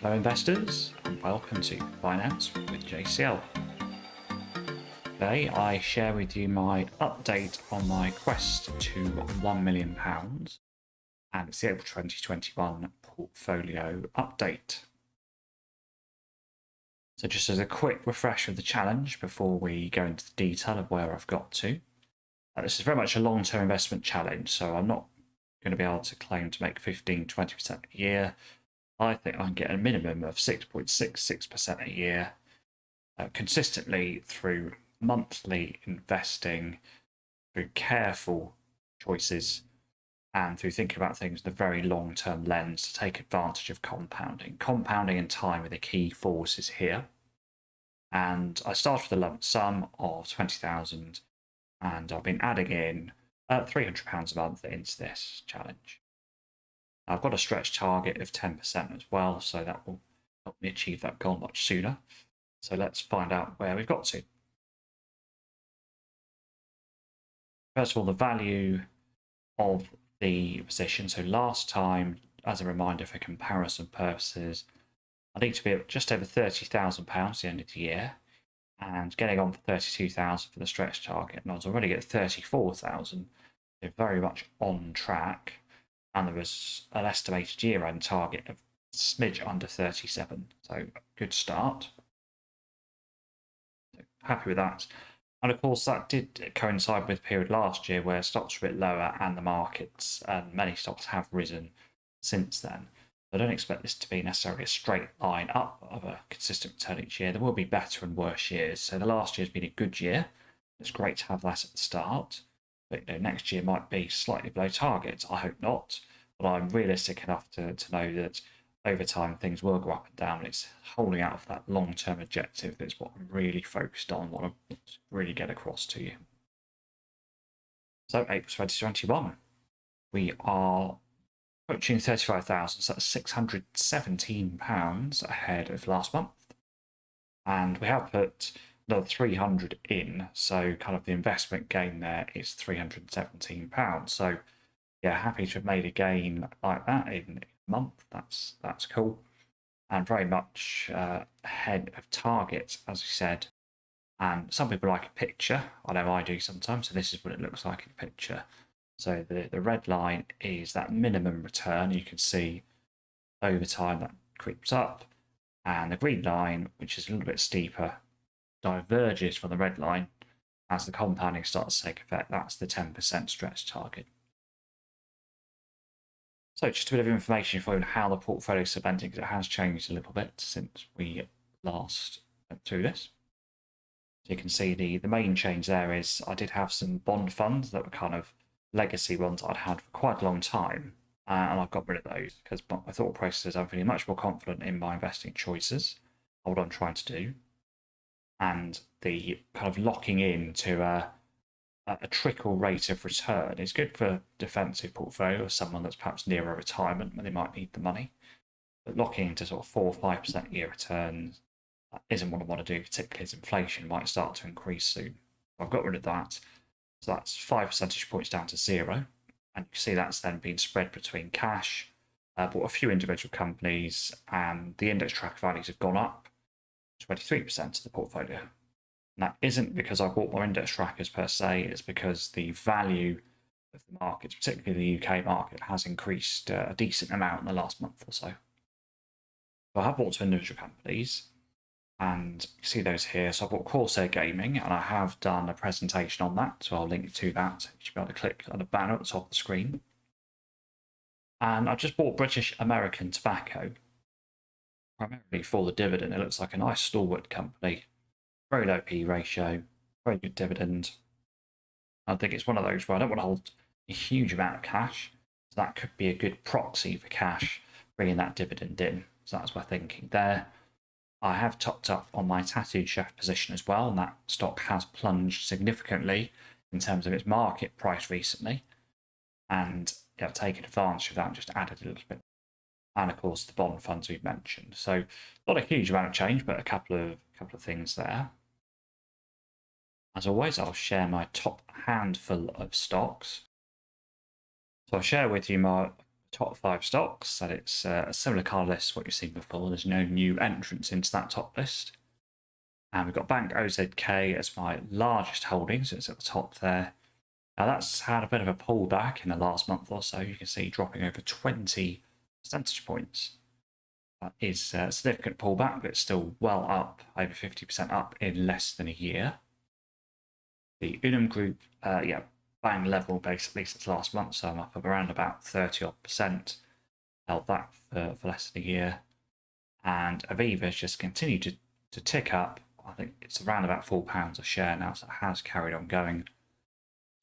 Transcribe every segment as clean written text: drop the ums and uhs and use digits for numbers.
Hello investors, and welcome to Finance with JCL. Today I share with you my update on my quest to £1 million, and it's the April 2021 portfolio update. So just as a quick refresh of the challenge before we go into the detail of where I've got to. This is very much a long-term investment challenge, so I'm not going to be able to claim to make 15-20% a year. I think I can get a minimum of 6.66% a year consistently through monthly investing, through careful choices, and through thinking about things with a very long-term lens to take advantage of compounding. Compounding and time are the key forces here. And I started with a lump sum of 20,000, and I've been adding in £300 a month into this challenge. I've got a stretch target of 10% as well, so that will help me achieve that goal much sooner. So let's find out where we've got to. First of all, the value of the position. So last time, as a reminder for comparison purposes, I need to be at just over £30,000 at the end of the year, and getting on for 32,000 for the stretch target. And I was already at 34,000, so very much on track. And there was an estimated year-end target of a smidge under 37, so good start. So happy with that. And of course, that did coincide with a period last year where stocks were a bit lower and the markets and many stocks have risen since then. I don't expect this to be necessarily a straight line up of a consistent return each year. There will be better and worse years. So the last year's been a good year. It's great to have that at the start. But next year might be slightly below target. I hope not. But I'm realistic enough to know that over time things will go up and down. It's holding out for that long-term objective that's what I'm really focused on, what I really get across to you. So April 2021, we are approaching 35,000, so that's £617 ahead of last month. And we have put another 300 in, so kind of the investment gain there is £317. So yeah, happy to have made a gain like that in a month. That's cool. And very much ahead of target, as we said. And some people like a picture. I know I do sometimes, so this is what it looks like in a picture. So the red line is that minimum return. You can see over time that creeps up. And the green line, which is a little bit steeper, diverges from the red line as the compounding starts to take effect. That's the 10% stretch target. So just a bit of information for you on how the portfolio is segmenting, because it has changed a little bit since we last went through this. So you can see the main change there is I did have some bond funds that were kind of legacy ones I'd had for quite a long time, and I've got rid of those because my thought process is I'm feeling much more confident in my investing choices, what I'm trying to do, and the kind of locking in to a trickle rate of return is good for defensive portfolio or someone that's perhaps near a retirement when they might need the money. But locking into sort of 4 or 5% a year returns isn't what I want to do, particularly as inflation might start to increase soon. I've got rid of that. So that's 5 percentage points down to 0. And you can see that's then been spread between cash, bought a few individual companies, and the index tracker values have gone up 23% of the portfolio. And that isn't because I bought more index trackers per se, it's because the value of the markets, particularly the UK market, has increased a decent amount in the last month or so. So I have bought some individual companies, and you see those here. So I bought Corsair Gaming, and I have done a presentation on that, so I'll link to that. You should be able to click on the banner at the top of the screen. And I just bought British American Tobacco, primarily for the dividend. It looks like a nice stalwart company. Very low P ratio, very good dividend. I think it's one of those where I don't want to hold a huge amount of cash. So that could be a good proxy for cash, bringing that dividend in. So that's my thinking there. I have topped up on my Tattooed Chef position as well, and that stock has plunged significantly in terms of its market price recently. And I've taken advantage of that and just added a little bit. And of course, the bond funds we've mentioned. So not a huge amount of change, but a couple of things there. As always, I'll share my top handful of stocks. So I'll share with you my top 5 stocks, and it's a similar card list to what you've seen before. There's no new entrants into that top list. And we've got Bank OZK as my largest holding, so it's at the top there. Now that's had a bit of a pullback in the last month or so. You can see dropping over 20 percentage points. That is a significant pullback, but it's still well up, over 50% up in less than a year. The Unum Group, bang level basically since last month, so I'm up around about 30-odd%. Held that for less than a year. And Aviva has just continued to tick up. I think it's around about £4 a share now, so it has carried on going.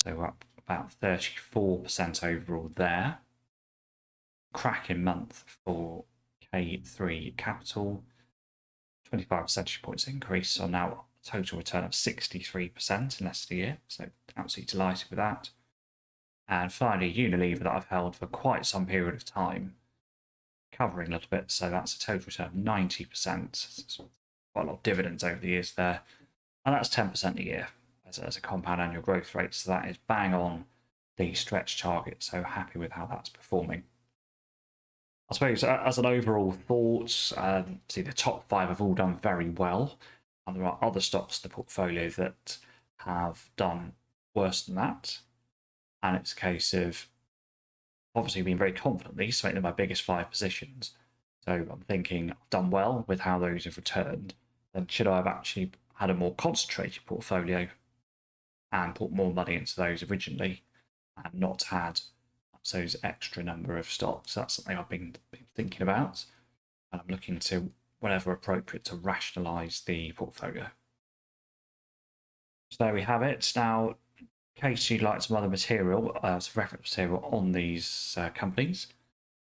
So we're up about 34% overall there. Cracking month for K3 Capital. 25 percentage points increase, so now a total return of 63% in less than a year. So absolutely delighted with that. And finally, Unilever that I've held for quite some period of time, covering a little bit. So that's a total return of 90%. So quite a lot of dividends over the years there. And that's 10% a year as a compound annual growth rate. So that is bang on the stretch target. So happy with how that's performing. I suppose as an overall thought, see the top 5 have all done very well. And there are other stocks in the portfolio that have done worse than that. And it's a case of obviously being very confident in these, so make them my biggest 5 positions. So I'm thinking I've done well with how those have returned. Then should I have actually had a more concentrated portfolio and put more money into those originally and not had those extra number of stocks? That's something I've been thinking about. And I'm looking to, whenever appropriate, to rationalise the portfolio. So there we have it. Now, in case you'd like some other material, some reference material on these companies,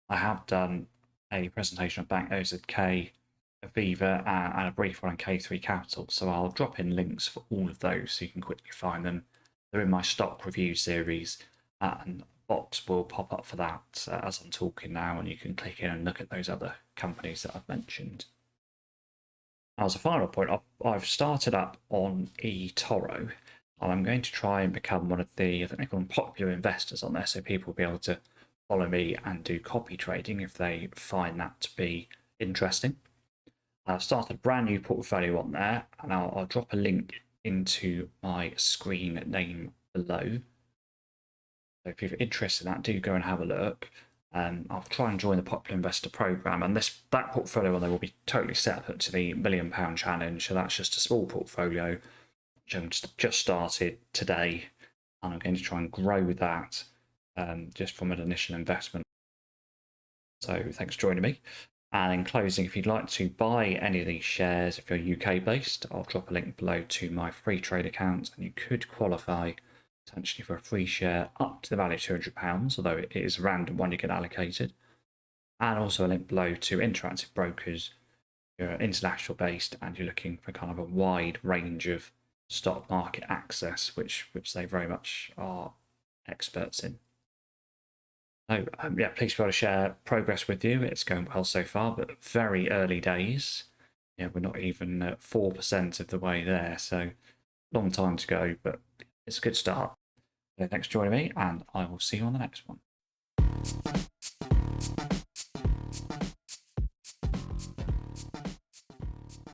I have done a presentation of Bank OZK, Aviva, and a brief one on K3 Capital. So I'll drop in links for all of those so you can quickly find them. They're in my stock review series, and a box will pop up for that as I'm talking now, and you can click in and look at those other companies that I've mentioned. As a final point, I've started up on eToro, and I'm going to try and become one of the, I think they call them popular investors on there, so people will be able to follow me and do copy trading if they find that to be interesting. I've started a brand new portfolio on there, and I'll drop a link into my screen name below. So if you're interested in that, do go and have a look. I'll try and join the Popular Investor Program, and that portfolio on there will be totally set up to the £1 Million Challenge. So that's just a small portfolio, which I've just started today, and I'm going to try and grow that just from an initial investment. So thanks for joining me. And in closing, if you'd like to buy any of these shares, if you're UK based, I'll drop a link below to my Freetrade account, and you could qualify potentially for a free share up to the value of £200, although it is a random one you get allocated. And also a link below to Interactive Brokers. You're international based and you're looking for kind of a wide range of stock market access, which they very much are experts in. So please be able to share progress with you. It's going well so far, but very early days. Yeah, we're not even 4% of the way there, so long time to go, but it's a good start. So thanks for joining me, and I will see you on the next one.